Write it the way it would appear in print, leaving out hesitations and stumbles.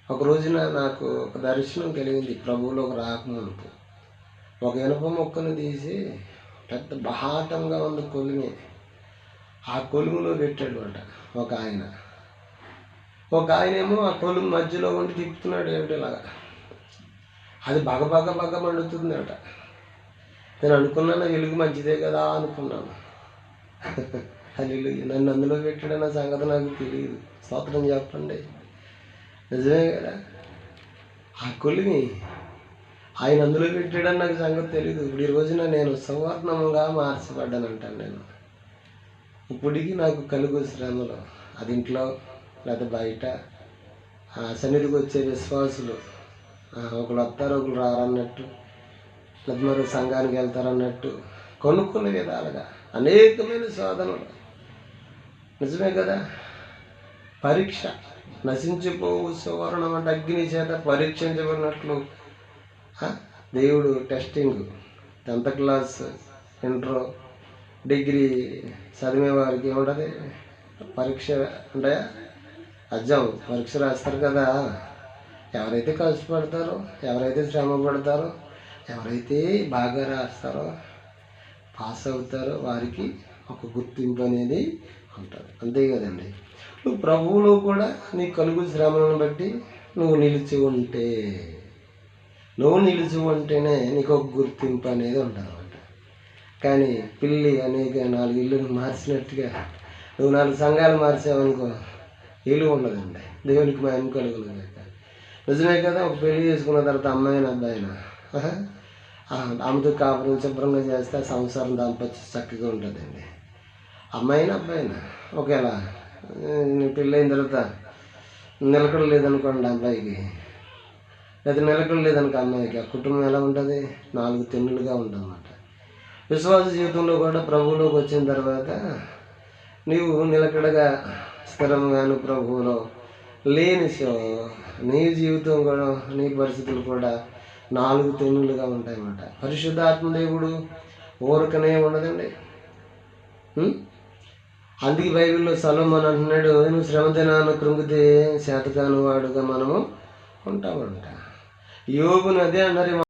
ఒక రోజున నాకు ఒక దర్శనం కలిగింది. ప్రభువులోకి రాకమునుపు ఒక ఇనుప మొక్కను తీసి పెద్ద బహాటంగా ఉంది కొలిమి, ఆ కొలుములో పెట్టాడు అంట ఒక ఆయన. ఒక ఆయనేమో ఆ కొలుము మధ్యలో ఉండి తిప్పుతున్నాడు ఏమిటిలాగా. అది బగ మండుతుంది అంట. నేను అనుకున్నాను వెలుగు మంచిదే కదా అనుకున్నాను. అది నన్ను అందులో పెట్టాడన్న సంగతి నాకు తెలియదు. స్తోత్రం చెప్పండి. నిజమే కదా, ఆ కొలిమి ఆయన అందులో పెట్టాడని నాకు సంగతి తెలియదు. ఇప్పుడు ఈ రోజున నేను సువర్ణముగా మార్చబడ్డానంటాను. నేను ఇప్పటికీ నాకు కలుగు శ్రమలు, అది ఇంట్లో లేదా బయట, సన్నిధికి వచ్చే విశ్వాసులు ఒకళ్ళు వస్తారు ఒకళ్ళు రారన్నట్టు, లేదా మరి సంఘానికి వెళ్తారన్నట్టు కొనుక్కునే విధాలుగా అనేకమైన శోధనలు. నిజమే కదా, పరీక్ష నశించిపోవు సువర్ణం అంటే అగ్ని చేత పరీక్షించబడినట్లు దేవుడు testing. 10th class, inter, degree చదివే వారికి ఏముంటుంది, పరీక్ష అంటే ఎగ్జామ్ పరీక్ష రాస్తారు కదా. ఎవరైతే కష్టపడతారో, ఎవరైతే శ్రమ పడతారో, ఎవరైతే బాగా రాస్తారో, పాస్ అవుతారో వారికి ఒక గుర్తింపు అనేది ఉంటుంది. అంతే కదండి. నువ్వు ప్రభువులో కూడా నీ కలుగు శ్రమలను బట్టి నువ్వు నిలిచి ఉంటేనే నీకు ఒక గుర్తింపు అనేది ఉంటుంది అన్నమాట. కానీ పిల్లి అనేక 4 ఇల్లులు మార్చినట్టుగా నువ్వు 4 సంఘాలు మార్చావనుకో ఇల్లు ఉండదండి. దేవునికి మహిమ కలుగును కాక. నిజమే కదా, ఒక పెళ్లి చేసుకున్న తర్వాత అమ్మాయినా అబ్బాయినా ఆమెతో కాపురం శుభ్రంగా చేస్తే సంసారం దాంపత్యం చక్కగా ఉంటుందండి. అమ్మాయినా అబ్బాయినా ఒకేలా. పెళ్ళైన తర్వాత నిలకడ లేదనుకోండి అబ్బాయికి, లేదా నిలకడ లేదనుకో అమ్మాయికి, ఆ కుటుంబం ఎలా ఉంటుంది, 4 తెన్నులుగా ఉంటుంది అన్నమాట. విశ్వాస జీవితంలో కూడా ప్రభువులోకి వచ్చిన తర్వాత నీవు నిలకడగా స్థిరంగాను ప్రభువులో లేని నీ జీవితం కూడా, నీ పరిస్థితులు కూడా 4 తెన్నులుగా ఉంటాయన్నమాట. పరిశుద్ధాత్మ దేవుడు ఊరకనే ఉండదండి. అందుకే బైబిల్లో సొలొమోను అంటున్నాడు, నువ్వు శ్రమ దినాన కృంగితే శాతకాను వాడుగా మనము ఉంటామంట. యోబును అదే అన్నారు.